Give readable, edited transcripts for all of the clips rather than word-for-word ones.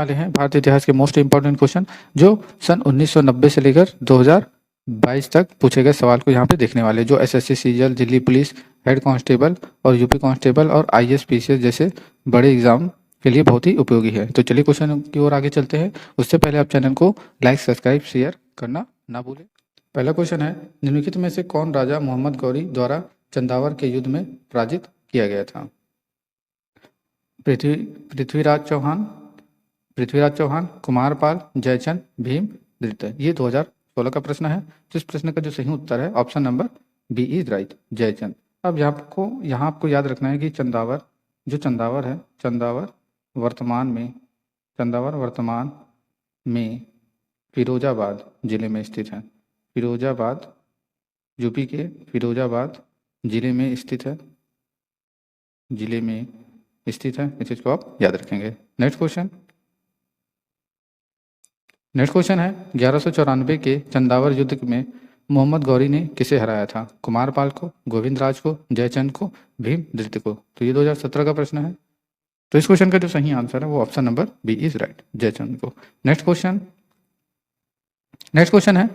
वाले हैं भारतीय इतिहास के मोस्ट इंपॉर्टेंट क्वेश्चन जो सन 1990 से लेकर 2022 तक पूछे गए सवाल को यहाँ पे देखने वाले, जो SSC, CGL, Delhi police, head constable और यूपी कांस्टेबल और आईएएस पीसीएस जैसे बड़े एग्जाम के लिए बहुत ही उपयोगी है। तो चलिए क्वेश्चन की ओर आगे चलते हैं। उससे पहले आप चैनल को लाइक, सब्सक्राइब, शेयर करना ना भूलें। पहला क्वेश्चन है, निम्नलिखित में से कौन राजा मोहम्मद गौरी द्वारा चंदावर के युद्ध में पराजित किया गया था? पृथ्वीराज चौहान, कुमारपाल, जयचंद, भीम, द्वितीय। ये 2016 का प्रश्न है। तो इस प्रश्न का जो सही उत्तर है option number B is right, Jaichand. अब यहाँ आपको याद रखना है कि चंदावर है, चंदावर वर्तमान में फिरोजाबाद जिले में स्थित है। फिरोजाबाद, यूपी के फिरोजाबाद जिले में स्थित है, इस चीज़ को आप याद रखेंगे। नेक्स्ट क्वेश्चन है, 1194 के चंदावर युद्ध में मोहम्मद गौरी ने किसे हराया था? कुमारपाल को, गोविंदराज को, जयचंद को, भीम द्वितीय को। तो ये 2017 का प्रश्न है। तो इस क्वेश्चन का जो सही आंसर है वो option number B is right, Jaichand को। नेक्स्ट क्वेश्चन है,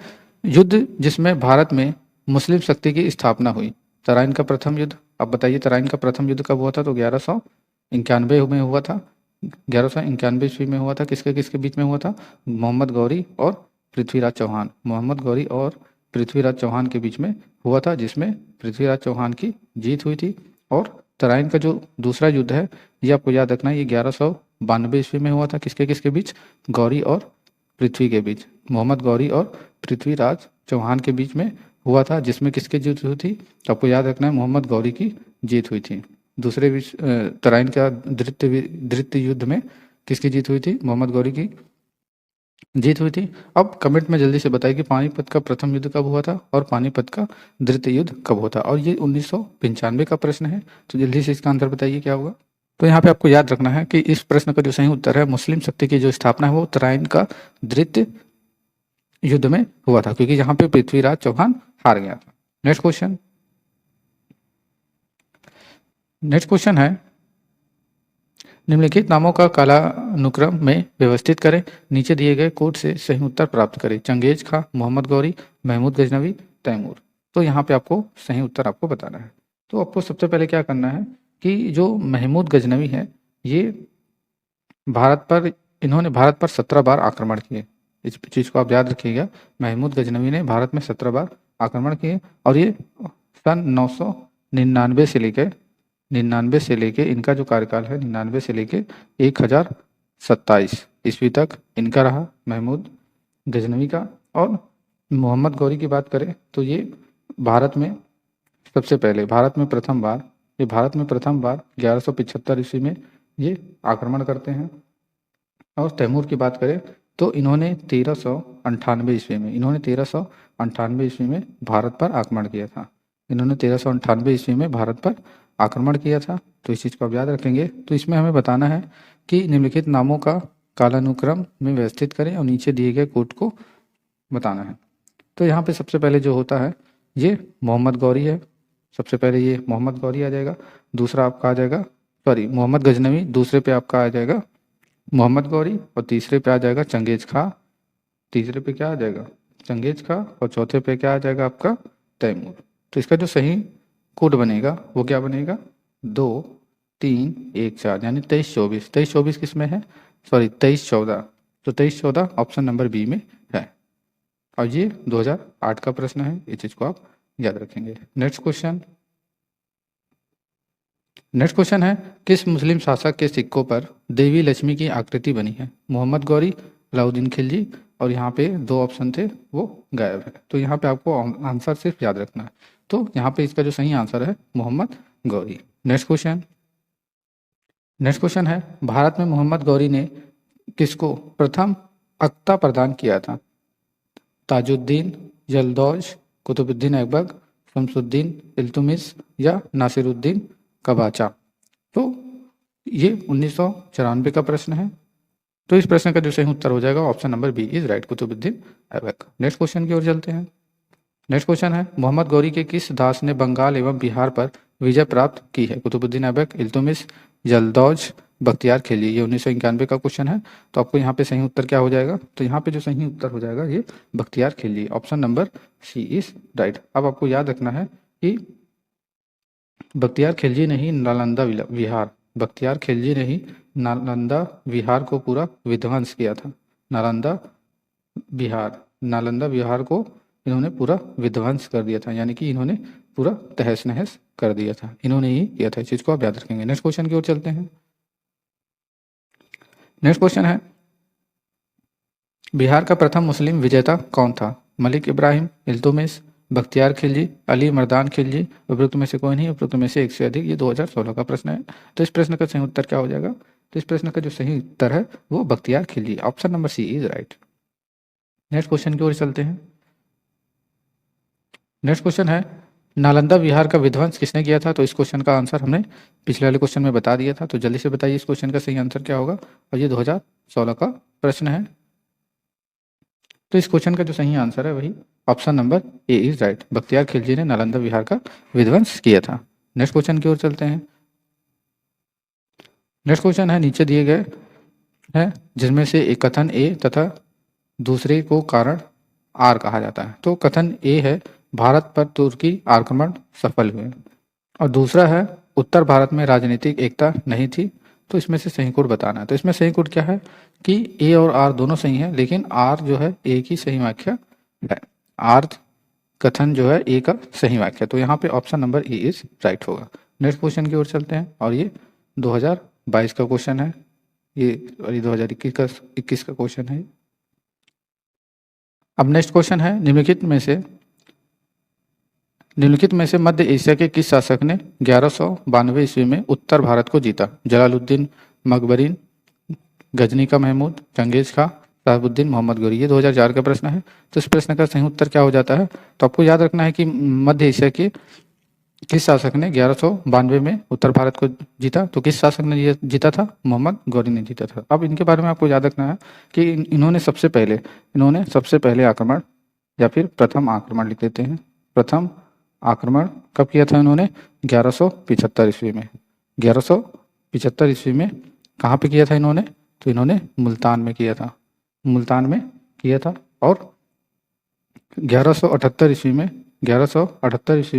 युद्ध जिसमें भारत में मुस्लिम शक्ति की स्थापना हुई। तराइन का प्रथम युद्ध। अब बताइए तराइन का प्रथम युद्ध कब हुआ था? तो 1191 में हुआ था। 1191 ईस्वी में हुआ था। किसके बीच में हुआ था? मोहम्मद गौरी और पृथ्वीराज चौहान के बीच में हुआ था, जिसमें पृथ्वीराज चौहान की जीत हुई थी। और तराइन का जो दूसरा युद्ध है ये आपको याद रखना है, ये 1192 ईस्वी में हुआ था। किसके बीच? गौरी और पृथ्वी के बीच, मोहम्मद गौरी और पृथ्वीराज चौहान के बीच में हुआ था, जिसमें किसकी जीत हुई थी? तो आपको याद रखना है मोहम्मद गौरी की जीत हुई थी। दूसरे तराइन का द्वितीय युद्ध में किसकी जीत हुई थी? मोहम्मद गौरी की जीत हुई थी। अब कमेंट में जल्दी से बताइए कि पानीपत का प्रथम युद्ध कब हुआ था और पानीपत का द्वितीय युद्ध कब हुआ था। और ये 1995 का प्रश्न है। तो जल्दी से इसका आंसर बताइए क्या होगा। तो यहाँ पे आपको याद रखना है कि इस प्रश्न का जो सही उत्तर है, मुस्लिम शक्ति की जो स्थापना है वो तराइन का द्वितीय युद्ध में हुआ था, क्योंकि यहाँ पे पृथ्वीराज चौहान हार गया था। नेक्स्ट क्वेश्चन है, निम्नलिखित नामों का कालानुक्रम में व्यवस्थित करें। नीचे दिए गए कोड से सही उत्तर प्राप्त करें। चंगेज खां, मोहम्मद गौरी, महमूद गजनवी, तैमूर। तो यहाँ पे आपको सही उत्तर आपको बताना है। तो आपको सबसे पहले क्या करना है कि जो महमूद गजनवी है ये इन्होंने भारत पर 17 बार आक्रमण किए। इस चीज़ को आप याद रखिएगा। महमूद गजनवी ने भारत में 17 बार आक्रमण किए और ये सन 999 से लेके इनका जो कार्यकाल है 99 से लेके 1027 ईस्वी तक इनका रहा, महमूद गजनवी का। और मोहम्मद गौरी की बात करें तो ये भारत में प्रथम बार 1175 ईस्वी में ये आक्रमण करते हैं। और तैमूर की बात करें तो इन्होंने 1398 ईस्वी में भारत पर आक्रमण किया था। तो इस चीज़ को आप याद रखेंगे। तो इसमें हमें बताना है कि निम्नलिखित नामों का कालानुक्रम में व्यवस्थित करें और नीचे दिए गए कोड को बताना है। तो यहाँ पे सबसे पहले जो होता है ये मोहम्मद गौरी है। सबसे पहले ये मोहम्मद गौरी आ जाएगा। दूसरा आपका आ जाएगा मोहम्मद गजनवी। दूसरे पे आपका आ जाएगा मोहम्मद गौरी और तीसरे पे आ जाएगा चंगेज खां। और चौथे पे क्या आ जाएगा आपका? तैमूर। तो इसका जो सही कोड बनेगा वो क्या बनेगा? 2 3 1 4 यानी 23-24 किस में है? 23-14। तो 23-14 ऑप्शन नंबर बी में है। और ये 2008 का प्रश्न है, इस चीज़ को आप याद रखेंगे। नेक्स्ट क्वेश्चन है, किस मुस्लिम शासक के सिक्कों पर देवी लक्ष्मी की आकृति बनी है? मोहम्मद गौरी, अलाउद्दीन खिलजी। और यहाँ पे 2 ऑप्शन थे वो गायब है। तो यहाँ पे आपको आंसर सिर्फ याद रखना है। तो यहाँ पे इसका जो सही आंसर है मोहम्मद गौरी। नेक्स्ट क्वेश्चन है, भारत में मोहम्मद गौरी ने किसको प्रथम अक्ता प्रदान किया था? ताजुद्दीन, यलदौज, कुतुबुद्दीन ऐबक, शमसुद्दीन इल्तुमिश या नासिरुद्दीन कबाचा। तो ये 1994 का प्रश्न है। तो इस प्रश्न का जो सही उत्तर हो जाएगा option number B is right, Qutubuddin Aibak. Next question की ओर चलते हैं। नेक्स्ट क्वेश्चन है, मोहम्मद गौरी के किस दास ने बंगाल एवं बिहार पर विजय प्राप्त की है? कुतुबुद्दीन ऐबक, इल्तुमिश, यलदौज, बख्तियार खिलजी। ये 1991 का क्वेश्चन है। तो आपको यहाँ पे सही उत्तर क्या हो जाएगा? तो यहाँ पे जो सही उत्तर हो जाएगा ये Bakhtiyar Khilji, option number C is right. अब आपको याद रखना है कि बख्तियार खिलजी ने ही नालंदा विहार, बख्तियार खिलजी ने ही नालंदा विहार को पूरा विध्वंस किया था। नालंदा विहार को इन्होंने पूरा विध्वंस कर दिया था, यानी कि इन्होंने पूरा तहस नहस कर दिया था, इन्होंने ही किया था। इस चीज को आप याद रखेंगे। नेक्स्ट क्वेश्चन की ओर चलते हैं। नेक्स्ट क्वेश्चन है, बिहार का प्रथम मुस्लिम विजेता कौन था? मलिक इब्राहिम, इल्तुतमिश, बख्तियार खिलजी, अली मर्दान खिलजी। उपरोक्त में से कोई नहीं, उपरोक्त में से एक से अधिक। ये 2016 का प्रश्न है। तो इस प्रश्न का सही उत्तर क्या हो जाएगा? तो इस प्रश्न का जो सही उत्तर है वो Bakhtiyar Khilji, option number C is right. Next question की ओर चलते हैं। नेक्स्ट क्वेश्चन है, नालंदा विहार का विध्वंस किसने किया था? तो इस क्वेश्चन का आंसर हमने पिछले वाले क्वेश्चन में बता दिया था। तो जल्दी से बताइए इस क्वेश्चन का सही आंसर क्या होगा? और ये 2016 का प्रश्न है। तो इस क्वेश्चन का जो सही आंसर है वही option number A is right. Bakhtiyar Khilji ने नालंदा विहार का विध्वंस किया था। नेक्स्ट क्वेश्चन की ओर चलते हैं। नेक्स्ट क्वेश्चन है, नीचे दिए गए हैं जिसमें से एक कथन ए तथा दूसरे को कारण आर कहा जाता है। तो कथन ए है, भारत पर तुर्की आक्रमण सफल हुए, और दूसरा है, उत्तर भारत में राजनीतिक एकता नहीं थी। तो इसमें से सही कोड बताना है। तो इसमें सही कोड क्या है कि ए और आर दोनों सही है, लेकिन आर जो है ए की सही व्याख्या है। आर कथन जो है ए का सही वाक्य। तो यहाँ पे option number A is right होगा। नेक्स्ट क्वेश्चन की ओर चलते हैं, और ये 2022 का क्वेश्चन है, ये 2021 का क्वेश्चन है। अब नेक्स्ट क्वेश्चन है, निम्नलिखित में से मध्य एशिया के किस शासक ने 1192 ईस्वी में उत्तर भारत को जीता? जलालुद्दीन, मकबरीन, गजनी का महमूद, चंगेज खां, शहाबुद्दीन, मोहम्मद गौरी। ये 2004 का प्रश्न है। तो इस प्रश्न का सही उत्तर क्या हो जाता है? तो आपको याद रखना है कि मध्य एशिया के किस शासक ने 1192 में उत्तर भारत को जीता? तो किस शासक ने ये जीता था? मोहम्मद गौरी ने जीता था। अब इनके बारे में आपको याद रखना है कि इन्होंने सबसे पहले आक्रमण या फिर प्रथम आक्रमण लिख देते हैं। प्रथम आक्रमण कब किया था इन्होंने? 1175 ईस्वी में। 1175 ईस्वी में कहाँ पे किया था इन्होंने? तो इन्होंने मुल्तान में किया था, और 1178 ईस्वी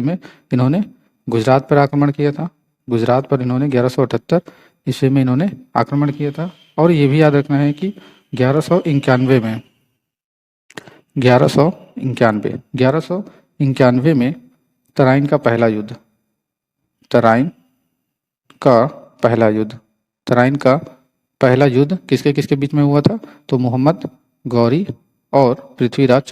में इन्होंने गुजरात पर आक्रमण किया था। गुजरात पर इन्होंने 1178 ईस्वी में इन्होंने आक्रमण किया था। और ये भी याद रखना है कि 1191 में तराइन का पहला युद्ध किसके किसके बीच में हुआ था? तो मोहम्मद गौरी और पृथ्वीराज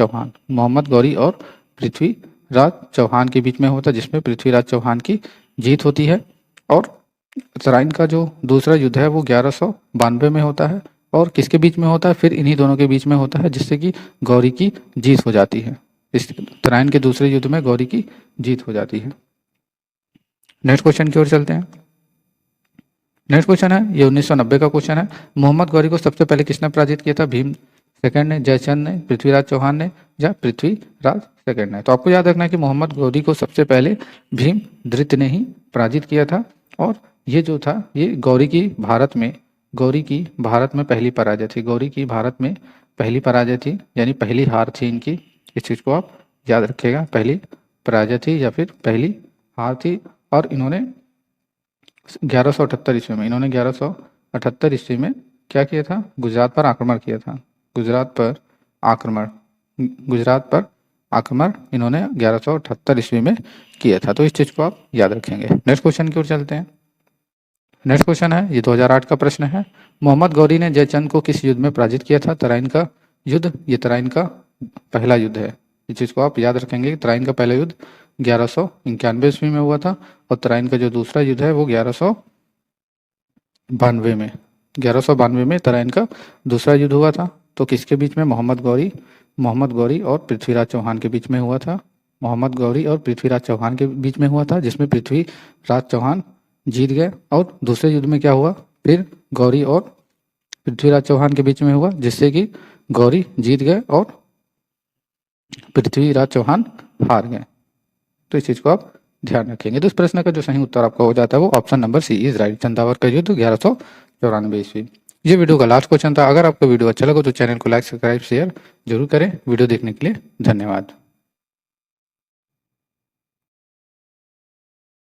चौहान के बीच में हुआ था, जिसमें पृथ्वीराज चौहान की जीत होती है। और तराइन का जो दूसरा युद्ध है वो 1192 में होता है। और किसके बीच में होता है? फिर इन्हीं दोनों के बीच में होता है, जिससे कि गौरी की जीत हो जाती है। इस तराइन के दूसरे युद्ध में गौरी की जीत हो जाती है। नेक्स्ट क्वेश्चन की ओर चलते हैं। नेक्स्ट क्वेश्चन है, ये 1990 का क्वेश्चन है। मोहम्मद गौरी को सबसे पहले किसने पराजित किया था? भीम सेकंड ने, जयचंद ने, पृथ्वीराज चौहान ने, या पृथ्वीराज सेकंड ने? तो आपको याद रखना है कि मोहम्मद गौरी को सबसे पहले भीम द्वितीय ने ही पराजित किया था। और ये जो था, ये गौरी की भारत में पहली पराजय थी, यानी पहली हार थी इनकी। इस चीज को आप याद रखिएगा, पहली पराजय थी या फिर पहली हार थी। और इन्होंने 1178 ईस्वी में क्या किया था? गुजरात पर आक्रमण किया था। गुजरात पर आक्रमण इन्होंने 1178 ईस्वी में किया था। तो इस चीज को आप याद रखेंगे। नेक्स्ट क्वेश्चन की ओर चलते हैं। नेक्स्ट क्वेश्चन है, ये 2008 का प्रश्न है। मोहम्मद गौरी ने जयचंद को किस युद्ध में पराजित किया था? तराइन का युद्ध। ये तराइन का पहला युद्ध है। इस चीज को आप याद रखेंगे। तराइन का पहला युद्ध 1191 ईस्वी में हुआ था, और तराइन का जो दूसरा युद्ध है वो 1192 में तराइन का दूसरा युद्ध हुआ था। तो किसके बीच में? मोहम्मद गौरी और पृथ्वीराज चौहान के बीच में हुआ था। जिसमें पृथ्वीराज चौहान जीत गए। और दूसरे युद्ध में क्या हुआ? फिर गौरी और पृथ्वीराज चौहान के बीच में हुआ, जिससे कि गौरी जीत गए और पृथ्वीराज चौहान हार गए। तो इस चीज को आप ध्यान रखेंगे। तो इस प्रश्न का जो सही उत्तर आपका हो जाता है वो option number C is right. Chandawar का युद्ध 1494 ईस्वी। ये वीडियो का लास्ट क्वेश्चन था। अगर आपको वीडियो अच्छा लगा तो चैनल को लाइक, सब्सक्राइब, शेयर जरूर करें। वीडियो देखने के लिए धन्यवाद।